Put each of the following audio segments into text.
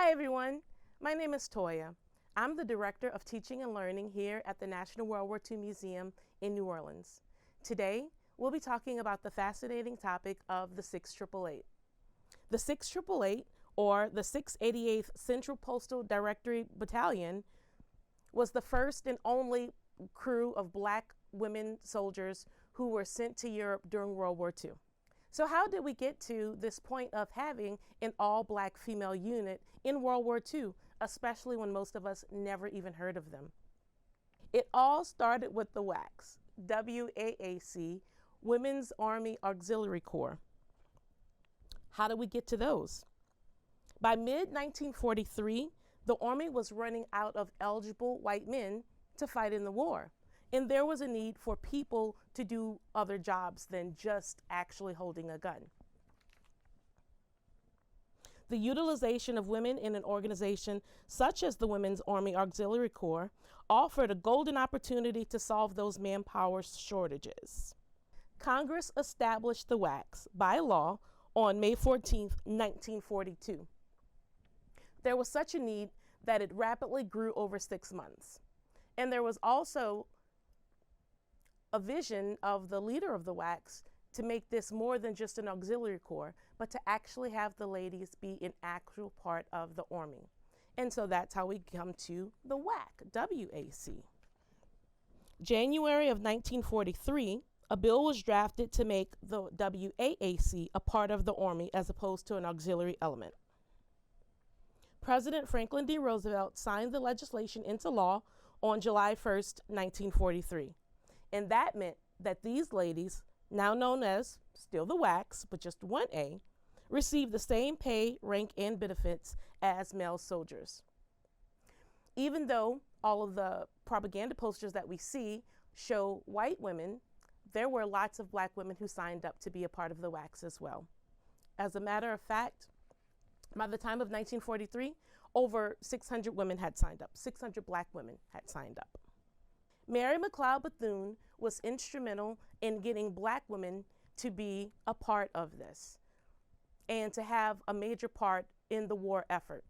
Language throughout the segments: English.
Hi everyone, my name is Toya. I'm the Director of Teaching and Learning here at the National WWII Museum in New Orleans. Today, we'll be talking about the fascinating topic of the 6888. The 6888, or the 688th Central Postal Directory Battalion, was the first and only crew of Black women soldiers who were sent to Europe during World War II. So how did we get to this point of having an all-Black female unit in World War II, especially when most of us never even heard of them? It all started with the WAAC, WAAC, Women's Army Auxiliary Corps. How did we get to those? By mid-1943, the Army was running out of eligible white men to fight in the war. And there was a need for people to do other jobs than just actually holding a gun. The utilization of women in an organization such as the Women's Army Auxiliary Corps offered a golden opportunity to solve those manpower shortages. Congress established the WAAC by law on May 14, 1942. There was such a need that it rapidly grew over 6 months. And there was also a vision of the leader of the WAAC to make this more than just an auxiliary corps, but to actually have the ladies be an actual part of the Army. And so that's how we come to the WAAC, W-A-C. January of 1943, a bill was drafted to make the WAAC a part of the Army as opposed to an auxiliary element. President Franklin D. Roosevelt signed the legislation into law on July 1st, 1943. And that meant that these ladies, now known as still the WAAC, but just 1A, received the same pay, rank, and benefits as male soldiers. Even though all of the propaganda posters that we see show white women, there were lots of Black women who signed up to be a part of the WAAC as well. As a matter of fact, by the time of 1943, over 600 women had signed up. 600 Black women had signed up. Mary McLeod Bethune was instrumental in getting Black women to be a part of this and to have a major part in the war effort.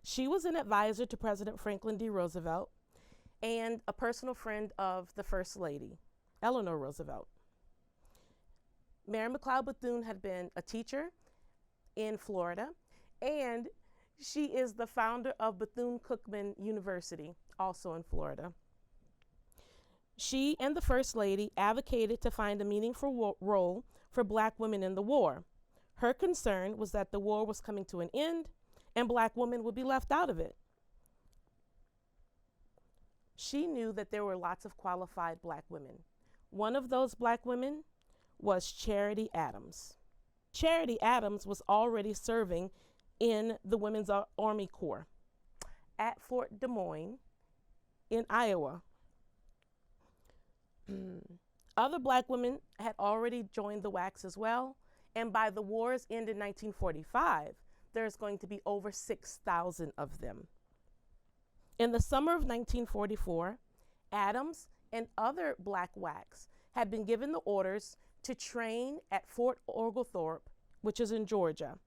She was an advisor to President Franklin D. Roosevelt and a personal friend of the First Lady, Eleanor Roosevelt. Mary McLeod Bethune had been a teacher in Florida, and she is the founder of Bethune-Cookman University, also in Florida. She and the First Lady advocated to find a meaningful role for Black women in the war. Her concern was that the war was coming to an end and Black women would be left out of it. She knew that there were lots of qualified Black women. One of those Black women was Charity Adams. Charity Adams was already serving in the Women's Army Corps at Fort Des Moines in Iowa. Other Black women had already joined the WAAC as well, and by the war's end in 1945, there's going to be over 6,000 of them. In the summer of 1944, Adams and other Black WAACs had been given the orders to train at Fort Oglethorpe, which is in Georgia.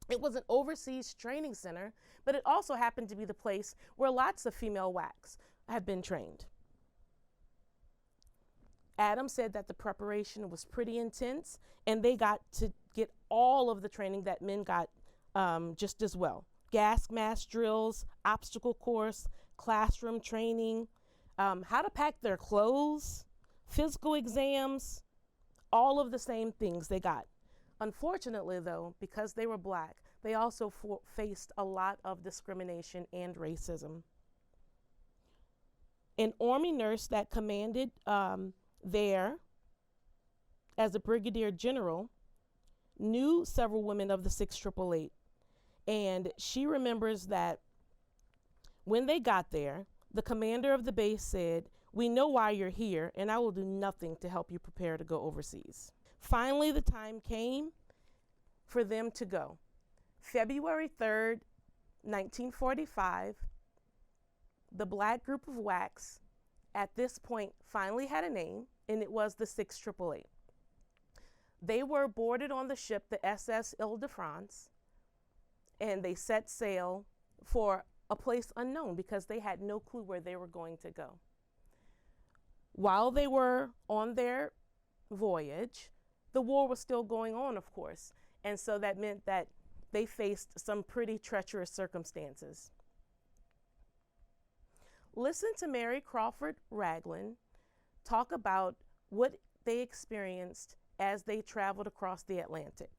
It was an overseas training center, but it also happened to be the place where lots of female WAACs had been trained. Adams said that the preparation was pretty intense, and they got to get all of the training that men got just as well. Gas mask drills, obstacle course, classroom training, how to pack their clothes, physical exams, all of the same things they got. Unfortunately, though, because they were Black, they also faced a lot of discrimination and racism. An Army nurse that commanded there as a brigadier general knew several women of the 6888, and she remembers that when they got there, the commander of the base said, "We know why you're here, and I will do nothing to help you prepare to go overseas." Finally, the time came for them to go. February 3rd, 1945, the Black group of WAACs at this point finally had a name, and it was the 6888. They were boarded on the ship, the SS Ile-de-France, and they set sail for a place unknown because they had no clue where they were going to go. While they were on their voyage, the war was still going on, of course, and so that meant that they faced some pretty treacherous circumstances. Listen to Mary Crawford Ragland talk about what they experienced as they traveled across the Atlantic.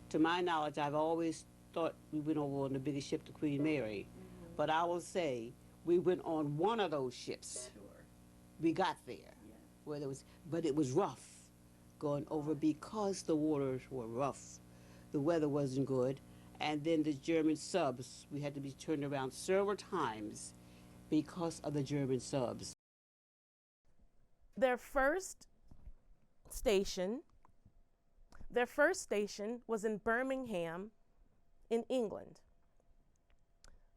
To my knowledge, I've always thought we went over on the biggest ship, the Queen Mary, but I will say we went on one of those ships. Sure. We got there, where there was, but it was rough going over because the waters were rough. The weather wasn't good, and then the German subs, we had to be turned around several times because of the German subs. Their first station was in Birmingham in England.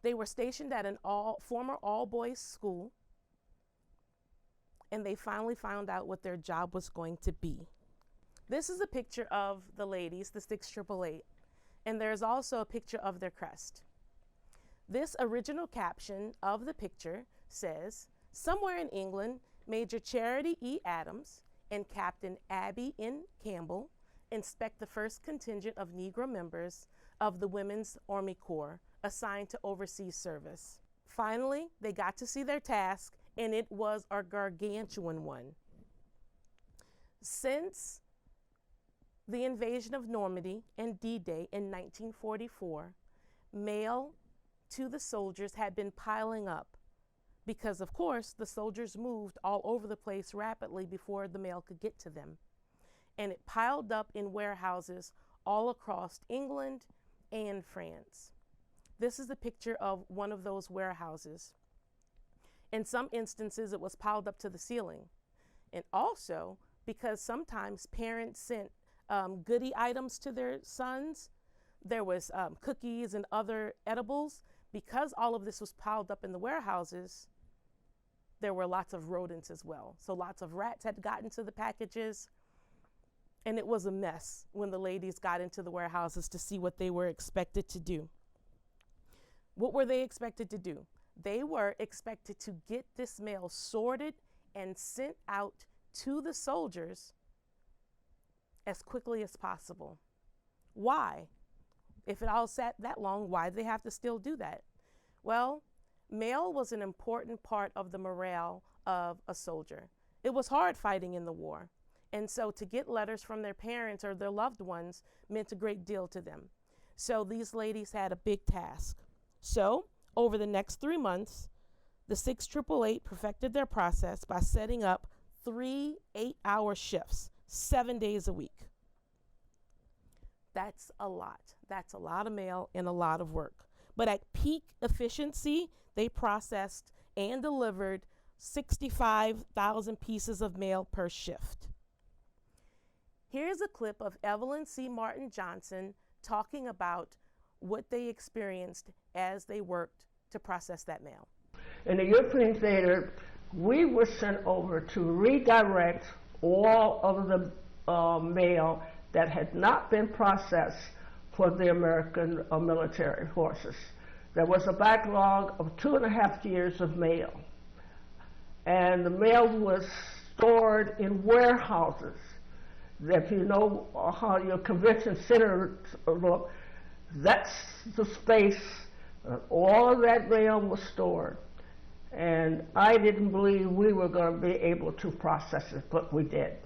They were stationed at an former all-boys school, and they finally found out what their job was going to be. This is a picture of the ladies, the 6888, and there's also a picture of their crest. This original caption of the picture says, "Somewhere in England, Major Charity E. Adams and Captain Abby N. Campbell inspect the first contingent of Negro members of the Women's Army Corps assigned to overseas service." Finally, they got to see their task, and it was a gargantuan one. Since the invasion of Normandy and D-Day in 1944, mail to the soldiers had been piling up because, of course, the soldiers moved all over the place rapidly before the mail could get to them. And it piled up in warehouses all across England and France. This is a picture of one of those warehouses. In some instances, it was piled up to the ceiling. And also, because sometimes parents sent goodie items to their sons, there was cookies and other edibles. Because all of this was piled up in the warehouses, there were lots of rodents as well. So lots of rats had gotten to the packages, and it was a mess when the ladies got into the warehouses to see what they were expected to do. What were they expected to do? They were expected to get this mail sorted and sent out to the soldiers as quickly as possible. Why? If it all sat that long, why did they have to still do that? Well, mail was an important part of the morale of a soldier. It was hard fighting in the war. And so to get letters from their parents or their loved ones meant a great deal to them. So these ladies had a big task. So over the next 3 months, the 6888 perfected their process by setting up 3 8-hour shifts, 7 days a week. That's a lot. That's a lot of mail and a lot of work. But at peak efficiency, they processed and delivered 65,000 pieces of mail per shift. Here's a clip of Evelyn C. Martin Johnson talking about what they experienced as they worked to process that mail. In the European theater, we were sent over to redirect all of the mail that had not been processed for the American military forces. There was a backlog of 2.5 years of mail, and the mail was stored in warehouses. If you know how your convention center look, that's the space all of that mail was stored. And I didn't believe we were going to be able to process it, but we did.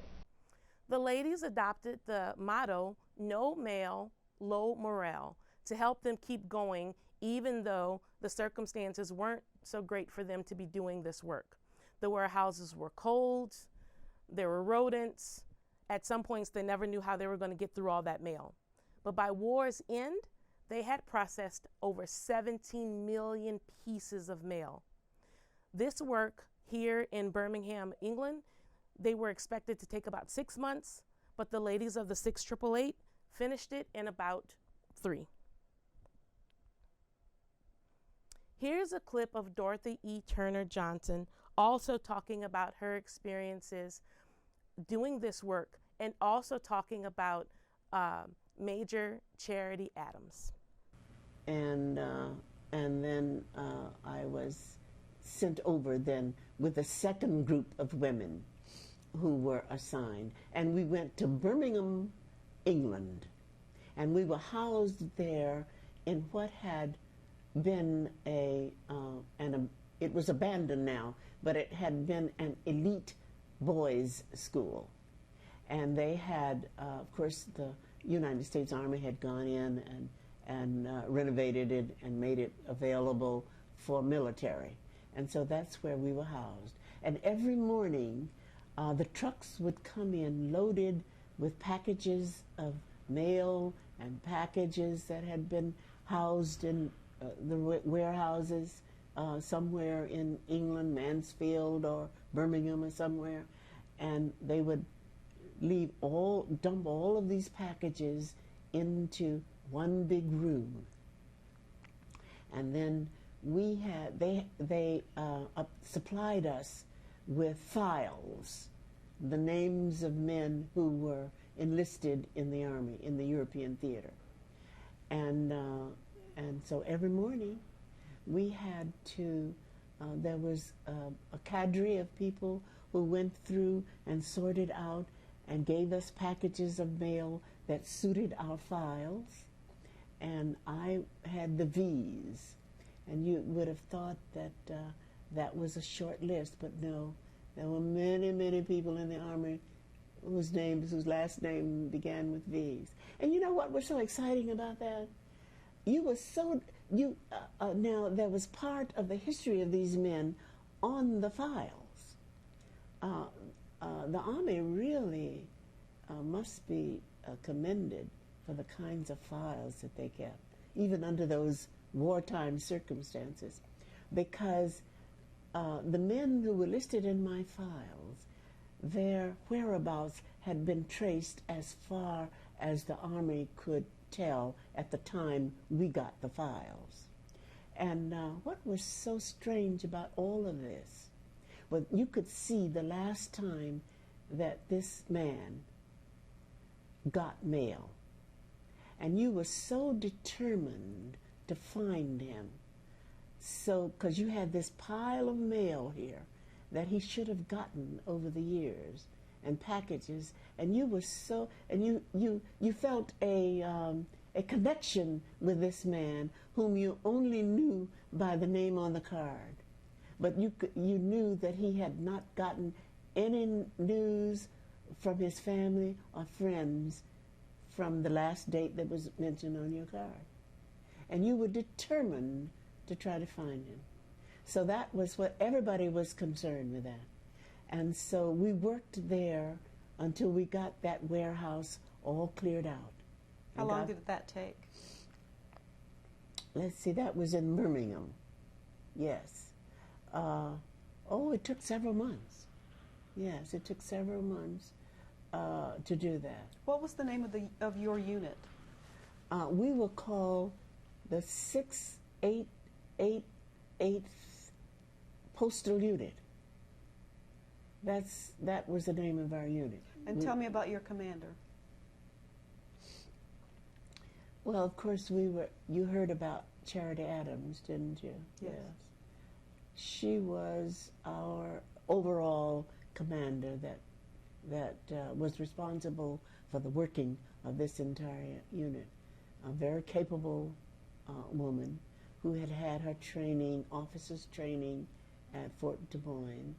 The ladies adopted the motto, "No mail, low morale," to help them keep going even though the circumstances weren't so great for them to be doing this work. The warehouses were cold, there were rodents. At some points, they never knew how they were going to get through all that mail. But by war's end, they had processed over 17 million pieces of mail. This work here in Birmingham, England, they were expected to take about 6 months, but the ladies of the 6888 finished it in about 3. Here's a clip of Dorothy E. Turner Johnson also talking about her experiences doing this work and also talking about Major Charity Adams. and then I was sent over then with a second group of women who were assigned, and we went to Birmingham, England, and we were housed there in what had been it was abandoned now, but it had been an elite boys' school. And they had, of course, the United States Army had gone in and renovated it and made it available for military. And so that's where we were housed. And every morning, the trucks would come in loaded with packages of mail and packages that had been housed in the warehouses somewhere in England, Mansfield or Birmingham or somewhere. And they would dump all of these packages into one big room. And then they supplied us with files, the names of men who were enlisted in the Army, in the European theater. And so every morning we had to, there was a cadre of people who went through and sorted out and gave us packages of mail that suited our files. And I had the V's. And you would have thought that that was a short list, but no. There were many, many people in the Army whose last name began with V's. And you know what was so exciting about that? Now there was part of the history of these men on the files. The Army really must be commended for the kinds of files that they kept, even under those wartime circumstances, because the men who were listed in my files, their whereabouts had been traced as far as the Army could tell at the time we got the files. And what was so strange about all of this, well, you could see the last time that this man got mail, and you were so determined to find him. So, because you had this pile of mail here that he should have gotten over the years, and packages, and you were so, and you felt a connection with this man whom you only knew by the name on the card, but you knew that he had not gotten any news from his family or friends from the last date that was mentioned on your card. And you were determined to try to find him. So that was what everybody was concerned with that. And so we worked there until we got that warehouse all cleared out. How long did that take? Let's see, that was in Birmingham. Yes. It took several months. Yes, it took several months to do that. What was the name of your unit? We were called the 688th Postal Unit. That was the name of our unit. And tell me about your commander. Well, of course, you heard about Charity Adams, didn't you? Yes. She was our overall commander that was responsible for the working of this entire unit. A very capable woman who had had her training, officers training at Fort Des Moines,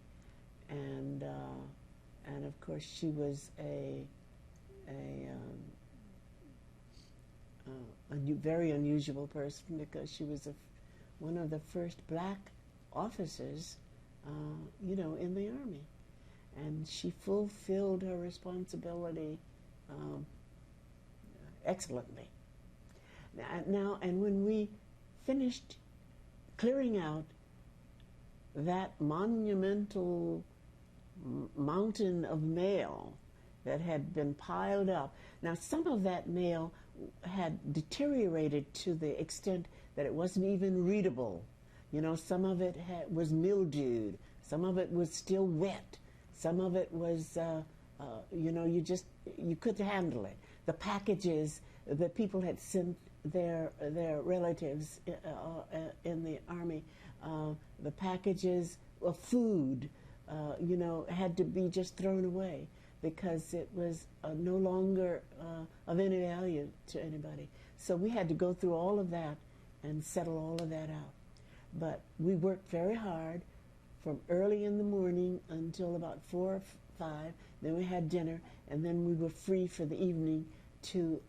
and of course she was a very unusual person because she was one of the first black officers, in the Army, and she fulfilled her responsibility excellently. Now, and when we finished clearing out that monumental mountain of mail that had been piled up, now some of that mail had deteriorated to the extent that it wasn't even readable. Some of it was mildewed, some of it was still wet, some of it was, you couldn't handle it. The packages the people had sent their relatives in the Army. The packages of food, had to be just thrown away because it was no longer of any value to anybody. So we had to go through all of that and settle all of that out. But we worked very hard from early in the morning until about 4 or 5. Then we had dinner, and then we were free for the evening to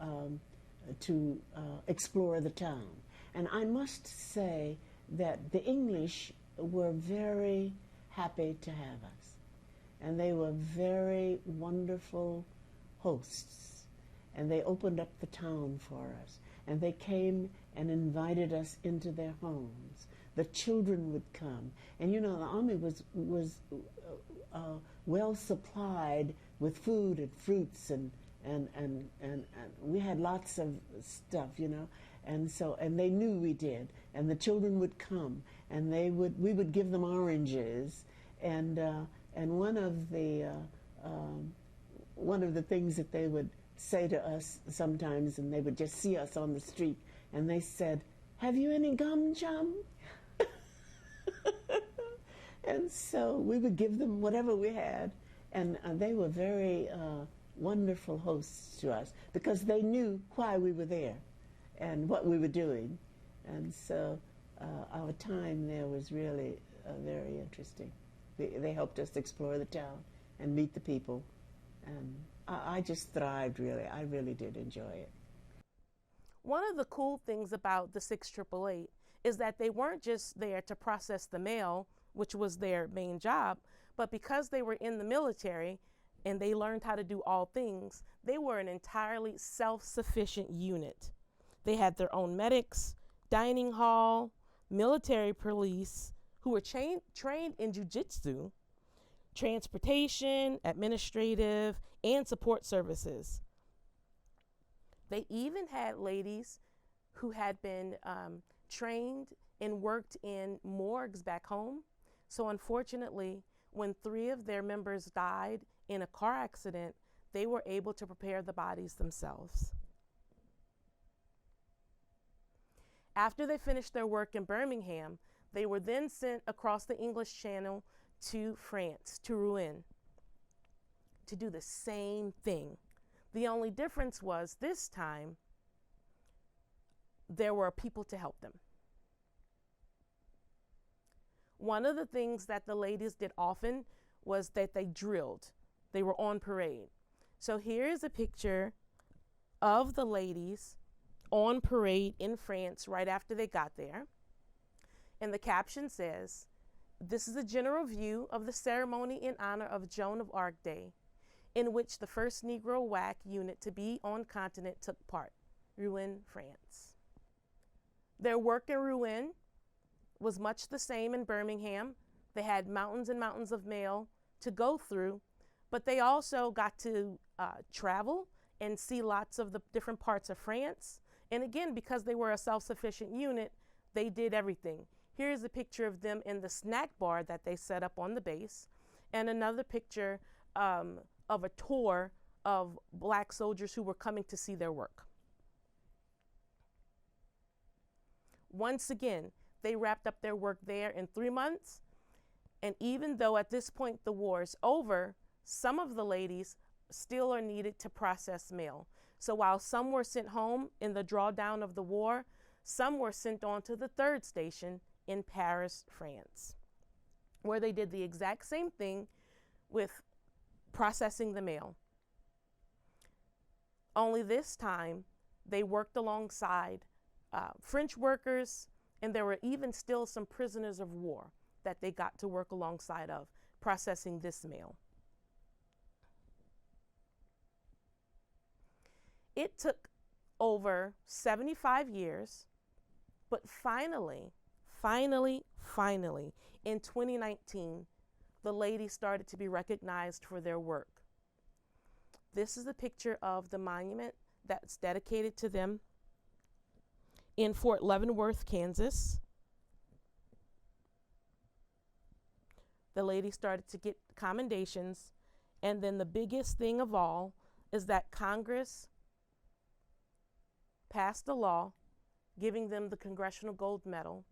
explore the town. And I must say that the English were very happy to have us. And they were very wonderful hosts. And they opened up the town for us. And they came and invited us into their homes. The children would come. And the Army was well supplied with food and fruits and we had lots of stuff, and they knew we did. And the children would come, and we would give them oranges, and one of the things that they would say to us sometimes, and they would just see us on the street, and they said, "Have you any gum, chum?" And so we would give them whatever we had, and they were very wonderful hosts to us because they knew why we were there and what we were doing. And so our time there was really very interesting. They helped us explore the town and meet the people. And I just thrived, really. I really did enjoy it. One of the cool things about the 688 is that they weren't just there to process the mail, which was their main job, but because they were in the military and they learned how to do all things, they were an entirely self-sufficient unit. They had their own medics, dining hall, military police, who were trained in jiu-jitsu, transportation, administrative, and support services. They even had ladies who had been trained and worked in morgues back home. So unfortunately, when 3 of their members died in a car accident, they were able to prepare the bodies themselves. After they finished their work in Birmingham, they were then sent across the English Channel to France, to Rouen, to do the same thing. The only difference was this time, there were people to help them. One of the things that the ladies did often was that they drilled. They were on parade. So here is a picture of the ladies on parade in France right after they got there. And the caption says, "This is a general view of the ceremony in honor of Joan of Arc Day, in which the first Negro WWII unit to be on continent took part. Rouen, France." Their work in Rouen was much the same in Birmingham. They had mountains and mountains of mail to go through, but they also got to travel and see lots of the different parts of France. And again, because they were a self-sufficient unit, they did everything. Here's a picture of them in the snack bar that they set up on the base, and another picture of a tour of Black soldiers who were coming to see their work. Once again, they wrapped up their work there in 3 months. And even though at this point the war is over, some of the ladies still are needed to process mail. So while some were sent home in the drawdown of the war, some were sent on to the 3rd station in Paris, France, where they did the exact same thing with processing the mail. Only this time, they worked alongside French workers, and there were even still some prisoners of war that they got to work alongside of processing this mail. It took over 75 years, but finally, in 2019, the ladies started to be recognized for their work. This is a picture of the monument that's dedicated to them in Fort Leavenworth, Kansas. The ladies started to get commendations, and then the biggest thing of all is that Congress passed a law giving them the Congressional Gold Medal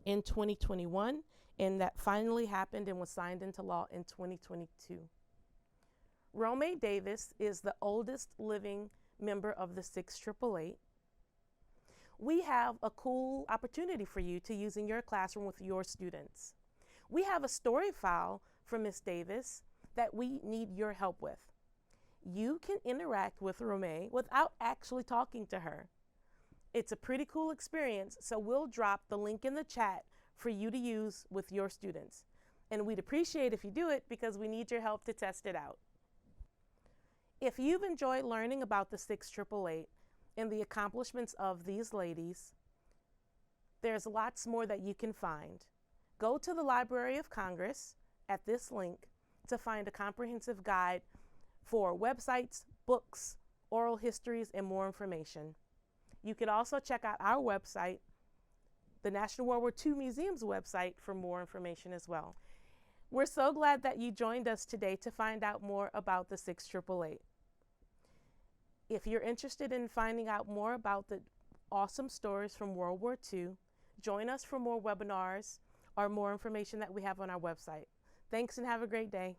in 2021, and that finally happened and was signed into law in 2022. Romay Davis is the oldest living member of the 688. We have a cool opportunity for you to use in your classroom with your students. We have a story file for Miss Davis that we need your help with. You can interact with Romay without actually talking to her. It's a pretty cool experience, so we'll drop the link in the chat for you to use with your students. And we'd appreciate if you do it because we need your help to test it out. If you've enjoyed learning about the 688 and the accomplishments of these ladies, there's lots more that you can find. Go to the Library of Congress at this link to find a comprehensive guide for websites, books, oral histories, and more information. You can also check out our website, the National WWII Museum's website, for more information as well. We're so glad that you joined us today to find out more about the 688. If you're interested in finding out more about the awesome stories from World War II, join us for more webinars or more information that we have on our website. Thanks and have a great day.